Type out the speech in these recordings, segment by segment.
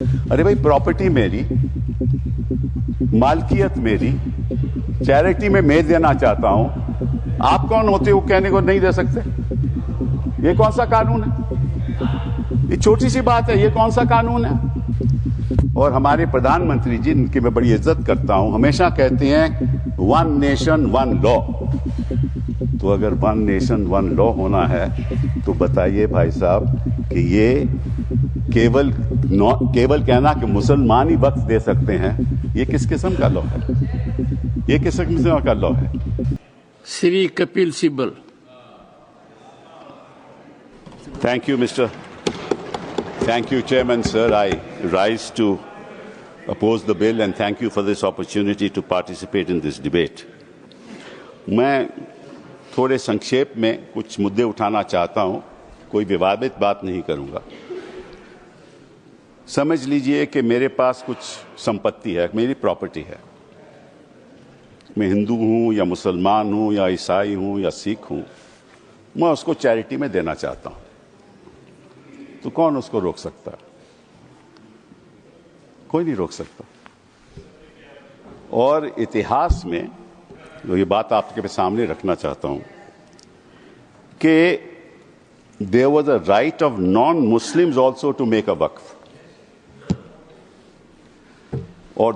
अरे भाई, प्रॉपर्टी मेरी, मालकियत मेरी, चैरिटी में मैं देना चाहता हूं। आप कौन होते हो कहने को नहीं दे सकते? ये कौन सा कानून है? ये छोटी सी बात है, ये कौन सा कानून है? और हमारे प्रधानमंत्री जी, इनकी मैं बड़ी इज्जत करता हूं, हमेशा कहते हैं वन नेशन वन लॉ। तो अगर वन नेशन वन लॉ होना है तो बताइए भाई साहब कि ये केवल कहना कि मुसलमान ही वक्फ दे सकते हैं, ये किस किस्म का लॉ है? ये किस किस्म का लॉ है? Shri Kapil Sibal. Thank you, Mr. Thank you, Chairman, sir. I rise to oppose the bill and thank you for this opportunity to participate in this debate. मैं थोड़े संक्षेप में कुछ मुद्दे उठाना चाहता हूं, कोई विवादित बात नहीं करूंगा। समझ लीजिए कि मेरे पास कुछ संपत्ति है, मेरी प्रॉपर्टी है। मैं हिंदू हूं या मुसलमान हूं या ईसाई हूं या सिख हूं, मैं उसको चैरिटी में देना चाहता हूं, तो कौन उसको रोक सकता है? कोई नहीं रोक सकता। और इतिहास में तो ये बात आपके सामने रखना चाहता हूं कि there was a right of non Muslims also to make a waqf. और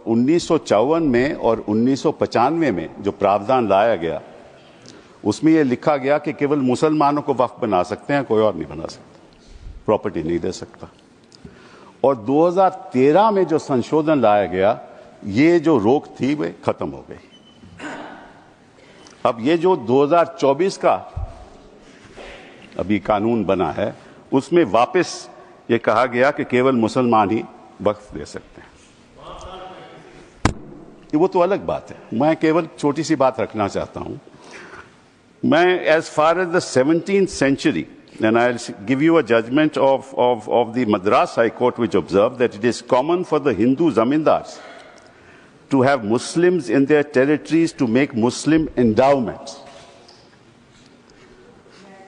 1954 में और 1995 में जो प्रावधान लाया गया, उसमें यह लिखा गया कि केवल मुसलमानों को वक्फ बना सकते हैं, कोई और नहीं बना सकता, प्रॉपर्टी नहीं दे सकता। और 2013 में जो संशोधन लाया गया, ये जो रोक थी वे खत्म हो गई। अब ये जो 2024 का अभी कानून बना है, उसमें वापस ये कहा गया कि केवल मुसलमान ही वक्फ दे सकते हैं। वो तो अलग बात है, मैं केवल छोटी सी बात रखना चाहता हूं। मैं as far as the 17th century, and I'll give you a judgment of the Madras High Court, which observed that it is common for the Hindu zamindars to have Muslims in their territories to make Muslim endowments.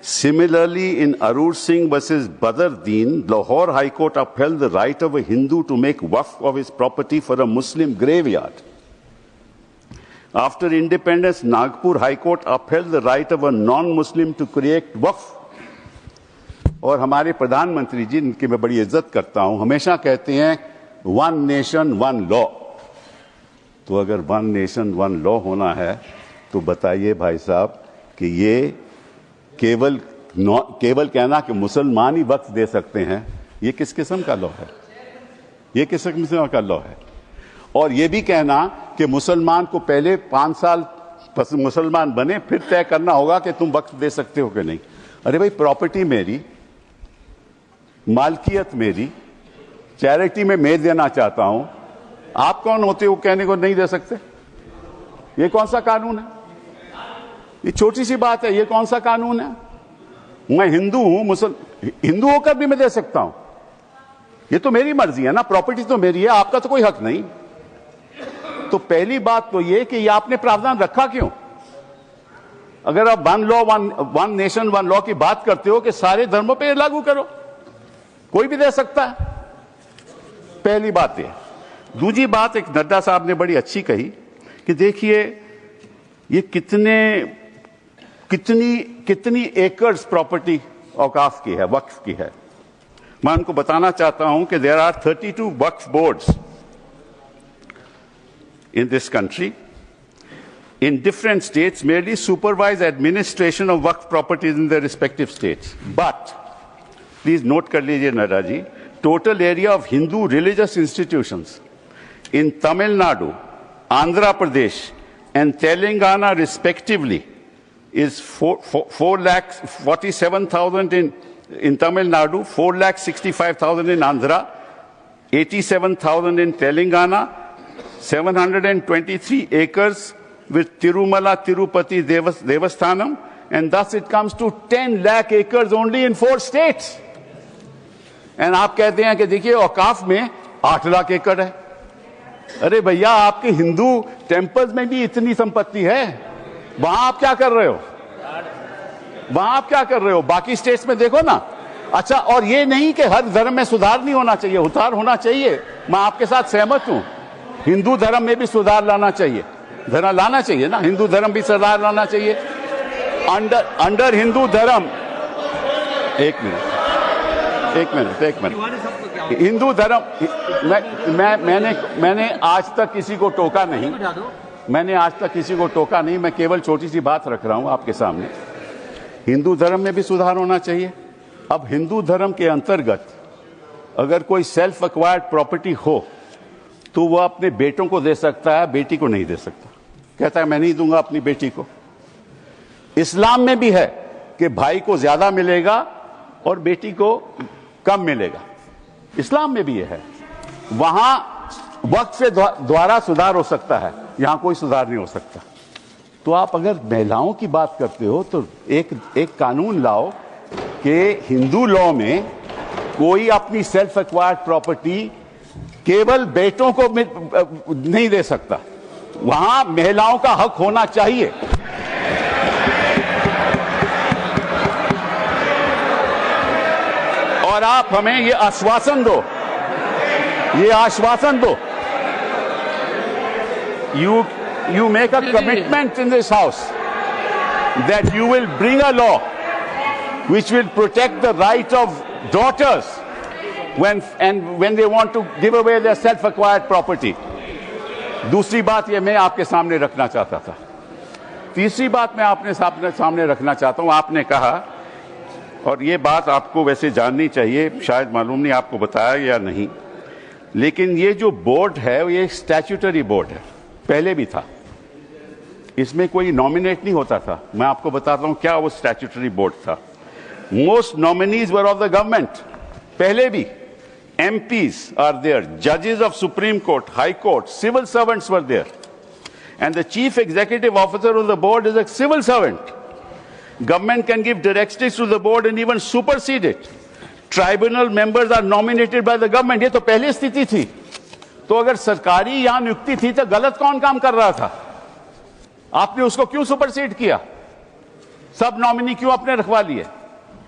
Similarly, in Arur Singh versus Badr Deen, Lahore High Court upheld the right of a Hindu to make waqf of his property for a Muslim graveyard. After independence, Nagpur High Court upheld the right of a non-Muslim to create waqf. और हमारे प्रधानमंत्री जी, इनकी मैं बड़ी इज्जत करता हूं, हमेशा कहते हैं वन नेशन वन लॉ। तो अगर वन नेशन वन लॉ होना है तो बताइए भाई साहब कि ये केवल कहना कि मुसलमान ही वक्फ दे सकते हैं, ये किस किस्म का लॉ है? ये किस किस्म का लॉ है? और ये भी कहना कि मुसलमान को पहले 5 साल मुसलमान बने, फिर तय करना होगा कि तुम वक्फ दे सकते हो कि नहीं। अरे भाई, प्रॉपर्टी मेरी, मालकियत मेरी, चैरिटी में मैं देना चाहता हूं। आप कौन होते हो कहने को नहीं दे सकते? ये कौन सा कानून है? ये छोटी सी बात है, ये कौन सा कानून है? मैं हिंदू हूं, हिंदू होकर भी मैं दे सकता हूं। ये तो मेरी मर्जी है ना, प्रॉपर्टी तो मेरी है, आपका तो कोई हक नहीं। तो पहली बात तो ये कि ये आपने प्रावधान रखा क्यों? अगर आप वन नेशन वन लॉ की बात करते हो कि सारे धर्मों पे लागू करो, कोई भी दे सकता है। पहली बात ये। दूसरी बात, एक नड्डा साहब ने बड़ी अच्छी कही कि देखिए ये कितनी एकर्स प्रॉपर्टी औकाफ की है, वक्फ की है। मैं उनको बताना चाहता हूं कि there are 32 Waqf boards in this country in different states merely supervise administration of waqf properties in their respective states. But please note kar lijiye Nada ji, total area of Hindu religious institutions in Tamil Nadu, Andhra Pradesh and Telangana respectively is 4,47,000 in Tamil Nadu, 4,65,000 in Andhra, 87,000 in Telangana, 723 acres with Tirumala Tirupati Devasthanam, and thus it comes to 10 lakh acres only in 4 states. And आप कहते हैं कि देखिए औकाफ में 8 लाख एकड़ है। अरे भैया, आपके हिंदू टेम्पल्स में भी इतनी संपत्ति है, वहां आप क्या कर रहे हो? वहां आप क्या कर रहे हो? बाकी स्टेट्स में देखो ना, अच्छा, और ये नहीं कि हर धर्म में सुधार नहीं होना चाहिए, उतार होना चाहिए, मैं आपके साथ सहमत हूं। हिंदू धर्म में भी सुधार लाना चाहिए, लाना चाहिए ना, हिंदू धर्म भी सुधार लाना चाहिए। अंडर हिंदू धर्म, एक मिनट, हिंदू धर्म, मैंने आज तक किसी को टोका नहीं, मैं केवल छोटी सी बात रख रहा हूं आपके सामने। हिंदू धर्म में भी सुधार होना चाहिए। अब हिंदू धर्म के अंतर्गत अगर कोई सेल्फ एक्वायर्ड प्रॉपर्टी हो तो वह अपने बेटों को दे सकता है, बेटी को नहीं दे सकता। कहता है मैं नहीं दूंगा अपनी बेटी को। इस्लाम में भी है कि भाई को ज्यादा मिलेगा और बेटी को कम मिलेगा, इस्लाम में भी यह है। वहां वक्त से द्वारा सुधार हो सकता है, यहां कोई सुधार नहीं हो सकता। तो आप अगर महिलाओं की बात करते हो तो एक कानून लाओ कि हिंदू लॉ में कोई अपनी सेल्फ एक्वायर्ड प्रॉपर्टी केवल बेटों को नहीं दे सकता, वहां महिलाओं का हक होना चाहिए। और आप हमें ये आश्वासन दो, you make a commitment in this house that you will bring a law which will protect the right of daughters when they want to give away their self acquired property. दूसरी बात ये मैं आपके सामने रखना चाहता था। तीसरी बात मैं आपने सामने रखना चाहता हूं। आपने कहा, और ये बात आपको वैसे जाननी चाहिए, शायद मालूम नहीं आपको बताया या नहीं, लेकिन ये जो बोर्ड है ये स्टैट्यूटरी बोर्ड है, पहले भी था, इसमें कोई नॉमिनेट नहीं होता था। मैं आपको बताता हूं क्या वो स्टैट्यूटरी बोर्ड था। Most nominees were of the government, पहले भी। MPs are there, judges of Supreme Court, High Court, civil servants were there, and the chief executive officer of the board is a civil servant. Government can give directives to the board and even supersede it. Tribunal members are nominated by the government. ये तो पहले स्थिति थी। तो अगर सरकारी यहां नियुक्ति थी तो गलत कौन काम कर रहा था? आपने उसको क्यों सुपरसीड किया? सब नॉमिनी क्यों अपने रखवा लिए?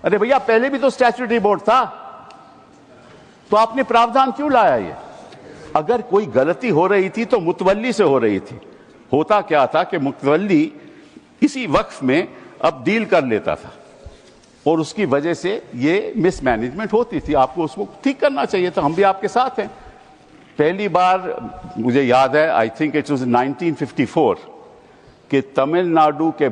अरे भैया, पहले भी तो स्टैट्यूटरी बोर्ड था, तो आपने प्रावधान क्यों लाया? ये अगर कोई गलती हो रही थी तो मुतवल्ली से हो रही थी। होता क्या था कि मुतवल्ली इसी वक्फ में अब डील कर लेता था और उसकी वजह से ये मिसमैनेजमेंट होती थी। आपको उसको ठीक करना चाहिए था। हम भी आपके साथ हैं। पहली बार मुझे याद है, आई थिंक इट वाज 1954, कि तमिलनाडु के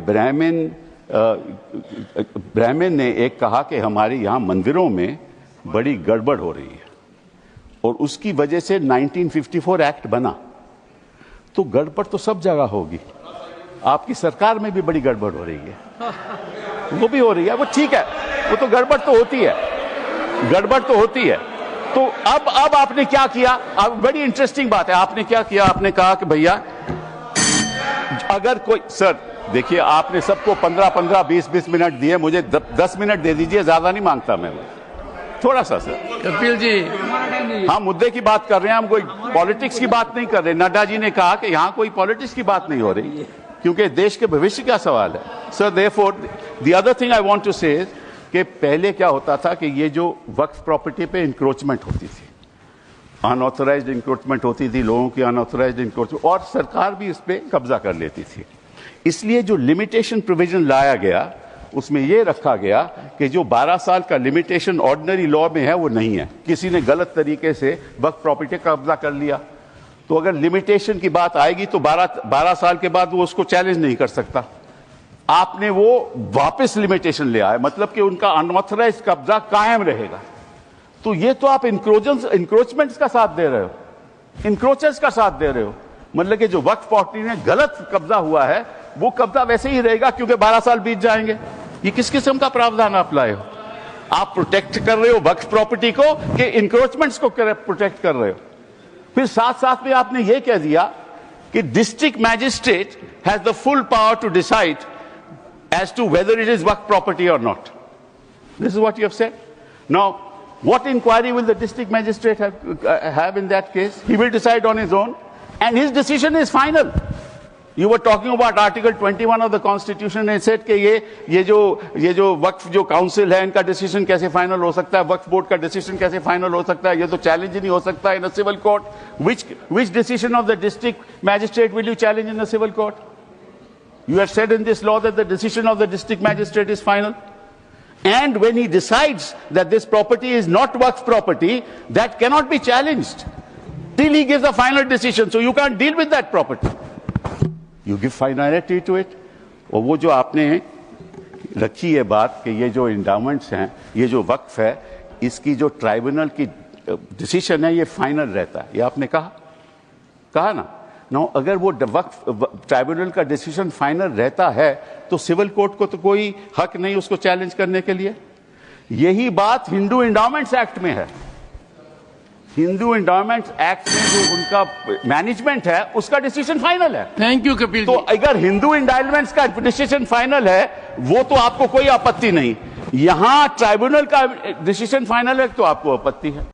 ब्राह्मण ने एक कहा कि हमारे यहाँ मंदिरों में बड़ी गड़बड़ हो रही है, और उसकी वजह से 1954 एक्ट बना। तो गड़बड़ तो सब जगह होगी, आपकी सरकार में भी बड़ी गड़बड़ हो रही है, वो भी हो रही है, वो ठीक है, वो तो गड़बड़ तो होती है, तो अब आपने क्या किया? अब बड़ी इंटरेस्टिंग बात है, आपने क्या किया? आपने कहा कि भैया अगर कोई, सर देखिए, आपने सबको 15-15, 20-20 मिनट दिए, मुझे 10 मिनट दे दीजिए, ज्यादा नहीं मांगता मैं, थोड़ा सा। सर कपिल जी, हम मुद्दे की बात कर रहे हैं, हम कोई पॉलिटिक्स की बात नहीं कर रहे। नड्डा जी ने कहा कि यहाँ कोई पॉलिटिक्स की बात नहीं हो रही, क्योंकि देश के भविष्य का सवाल है। Sir therefore the other thing I want to say कि पहले क्या होता था कि ये जो वक्फ प्रॉपर्टी पे इंक्रोचमेंट होती थी, अनऑथराइज्ड इंक्रोचमेंट होती थी, लोगों की अनऑथराइज्ड इंक्रोचमेंट, और सरकार भी इस पे कब्जा कर लेती थी। इसलिए जो लिमिटेशन प्रोविजन लाया गया, उसमें यह रखा गया कि जो 12 साल का लिमिटेशन ऑर्डिनरी लॉ में है वो नहीं है। किसी ने गलत तरीके से वक्फ प्रॉपर्टी का कब्जा कर लिया, तो अगर लिमिटेशन की बात आएगी तो 12 साल के बाद वो उसको चैलेंज नहीं कर सकता। आपने वो वापस लिमिटेशन ले आए, मतलब कि उनका अनऑथराइज कब्जा कायम रहेगा। तो ये तो आप इंक्रोचमेंट्स का साथ दे रहे हो, इंक्रोचर्स का साथ दे रहे हो। मतलब कि जो वक्फ प्रॉपर्टी में गलत कब्जा हुआ है वो कब्जा वैसे ही रहेगा, क्योंकि 12 साल बीत जाएंगे। ये किस किस्म का प्रावधान आप लाए हो? आप प्रोटेक्ट कर रहे हो वक्फ प्रॉपर्टी को कि इंक्रोचमेंट्स को प्रोटेक्ट कर रहे हो? फिर साथ साथ में आपने ये कह दिया कि district magistrate has the full power to decide as to whether it is waqf property or not. This is what you have said. Now what inquiry will the district magistrate have in that case? He will decide on his own, and his decision is final. You were talking about Article 21 of the Constitution and said कि ये जो वक्फ जो council है इनका decision कैसे final हो सकता है, वक्फ बोर्ड का डिसीजन कैसे फाइनल हो सकता है, ये तो चैलेंज ही नहीं हो सकता in a civil court. Which decision of the district magistrate will you challenge in a civil court? You have said in this law that the decision of the district magistrate is final. And when he decides that this property is not waqf property, that cannot be challenged till he gives a final decision. So you can't deal with that property. You give finality to it. और वो जो आपने रखी है बात कि ये जो इंडाउमेंट्स हैं, ये जो वक्फ है, इसकी जो ट्राइब्यूनल की डिसीजन है ये फाइनल रहता है, ये आपने कहा ना. नो, अगर वो वक्फ ट्राइब्यूनल का डिसीजन फाइनल रहता है तो सिविल कोर्ट को तो कोई हक नहीं उसको चैलेंज करने के लिए. यही बात हिंदू इंडाउमेंट्स एक्ट में है. हिंदू इंडाउमेंट्स एक्ट में जो उनका मैनेजमेंट है उसका डिसीजन फाइनल है. थैंक यू कपिल तो जी. अगर हिंदू इंडाउमेंट्स का डिसीजन फाइनल है वो तो आपको कोई आपत्ति नहीं, यहां ट्राइब्यूनल का डिसीजन फाइनल है तो आपको आपत्ति है.